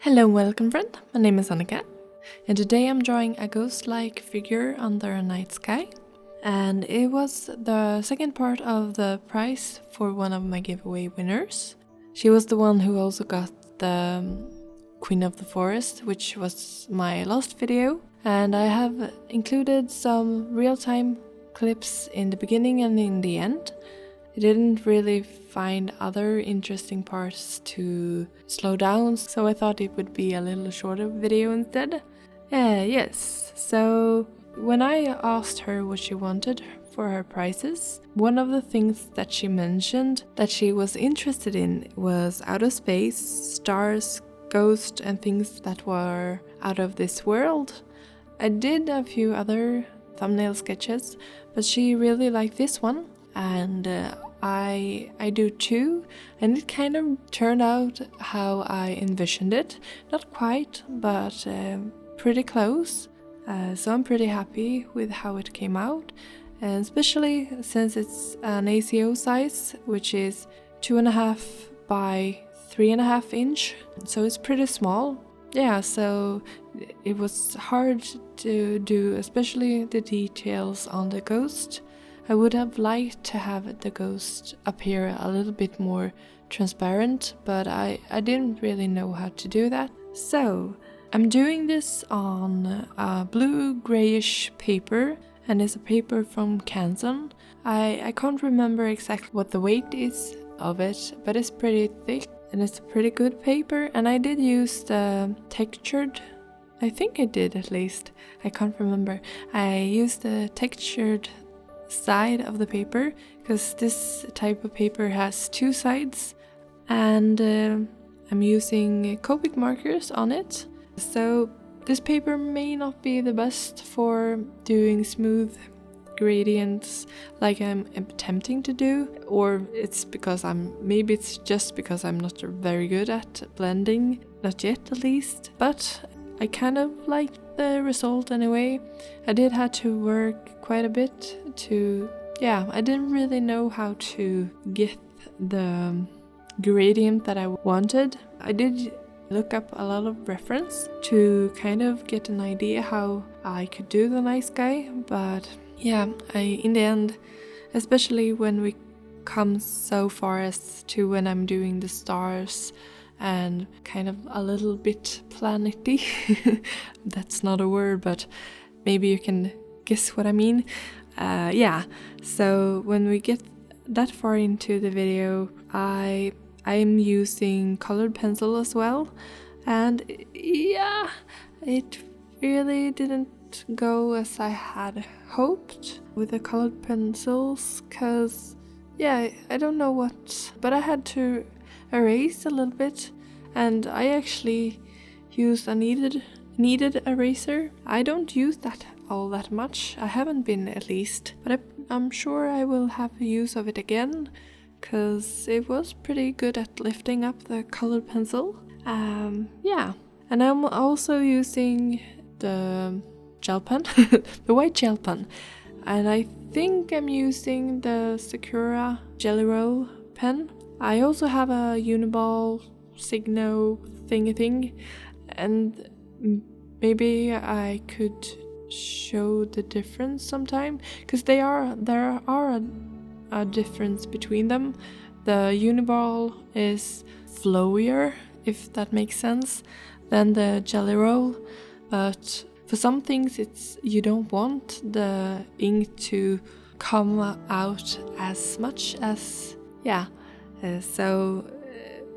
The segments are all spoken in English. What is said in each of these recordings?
Hello and welcome friend, my name is Annika, and today I'm drawing a ghost-like figure under a night sky. And it was the second part of the prize for one of my giveaway winners. She was the one who also got the Queen of the Forest, which was my last video. And I have included some real-time clips in the beginning and in the end. I didn't really find other interesting parts to slow down, so I thought it would be a little shorter video instead. Yes, so when I asked her what she wanted for her prizes, one of the things that she mentioned that she was interested in was outer space, stars, ghosts, and things that were out of this world. I did a few other thumbnail sketches, but she really liked this one. And I do too, and it kind of turned out how I envisioned it. Not quite, but pretty close. So I'm pretty happy with how it came out, and especially since it's an ACEO size, which is 2.5 by 3.5 inch, so it's pretty small. Yeah, so it was hard to do, especially the details on the ghost. I would have liked to have the ghost appear a little bit more transparent, but I didn't really know how to do that. So I'm doing this on a blue-grayish paper, and it's a paper from Canson. I can't remember exactly what the weight is of it, but it's pretty thick and it's a pretty good paper. And I did use the textured, I think I did at least, I can't remember. I used the textured side of the paper because this type of paper has two sides, and I'm using Copic markers on it. So this paper may not be the best for doing smooth gradients like I'm attempting to do, or it's because maybe it's just because I'm not very good at blending, not yet at least, but I kind of like the result anyway. I did have to work quite a bit to, I didn't really know how to get the gradient that I wanted. I did look up a lot of reference to kind of get an idea how I could do the night sky, but yeah, in the end, especially when we come so far as to when I'm doing the stars and kind of a little bit planety. That's not a word, but maybe you can guess what I mean. So when we get that far into the video, I'm using colored pencil as well, and yeah, it really didn't go as I had hoped with the colored pencils, cause I don't know what, but I had to erase a little bit, and I actually used a kneaded eraser. I don't use that all that much, I haven't been at least, but I'm sure I will have use of it again, because it was pretty good at lifting up the colored pencil. And I'm also using the gel pen, the white gel pen, and I think I'm using the Sakura Jelly Roll pen. I also have a Uniball Signo thingy, and maybe I could show the difference sometime, because there are a difference between them. The Uniball is flowier, if that makes sense, than the Jelly Roll, but for some things you don't want the ink to come out as much as so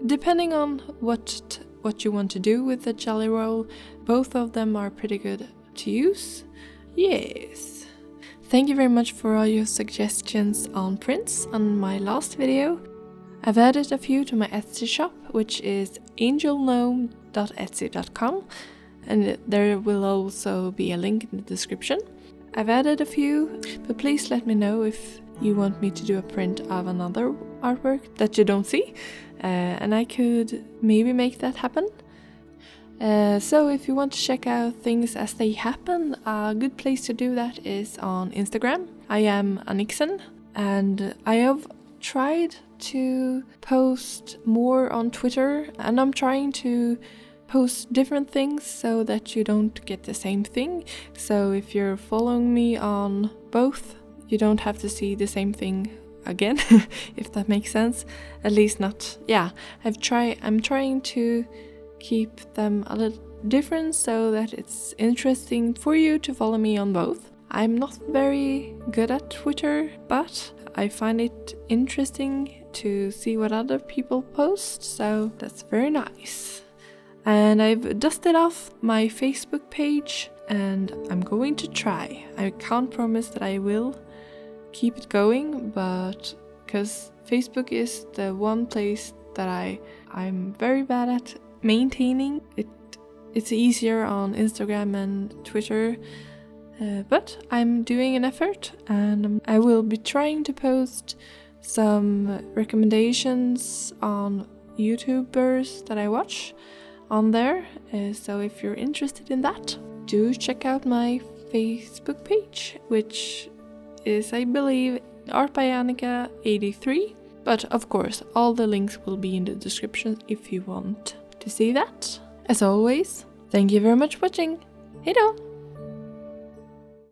depending on what you want to do with the Jelly Roll, both of them are pretty good to use. Yes. Thank you very much for all your suggestions on prints on my last video. I've added a few to my Etsy shop, which is angelgnome.etsy.com, and there will also be a link in the description. I've added a few, but please let me know if you want me to do a print of another artwork that you don't see, and I could maybe make that happen. So if you want to check out things as they happen, a good place to do that is on Instagram. I am Anixen, and I have tried to post more on Twitter, and I'm trying to post different things so that you don't get the same thing. So if you're following me on both, you don't have to see the same thing again, if that makes sense. At least not, yeah. I'm trying to keep them a little different so that it's interesting for you to follow me on both. I'm not very good at Twitter, but I find it interesting to see what other people post, so that's very nice. And I've dusted off my Facebook page, and I'm going to try. I can't promise that I will keep it going, but because Facebook is the one place that I'm very bad at maintaining. It's easier on Instagram and Twitter, but I'm doing an effort, and I will be trying to post some recommendations on YouTubers that I watch on there. So if you're interested in that, do check out my Facebook page, which is, I believe, Art by Annika 83. But of course, all the links will be in the description if you want to see that. As always, thank you very much for watching. Hejdå!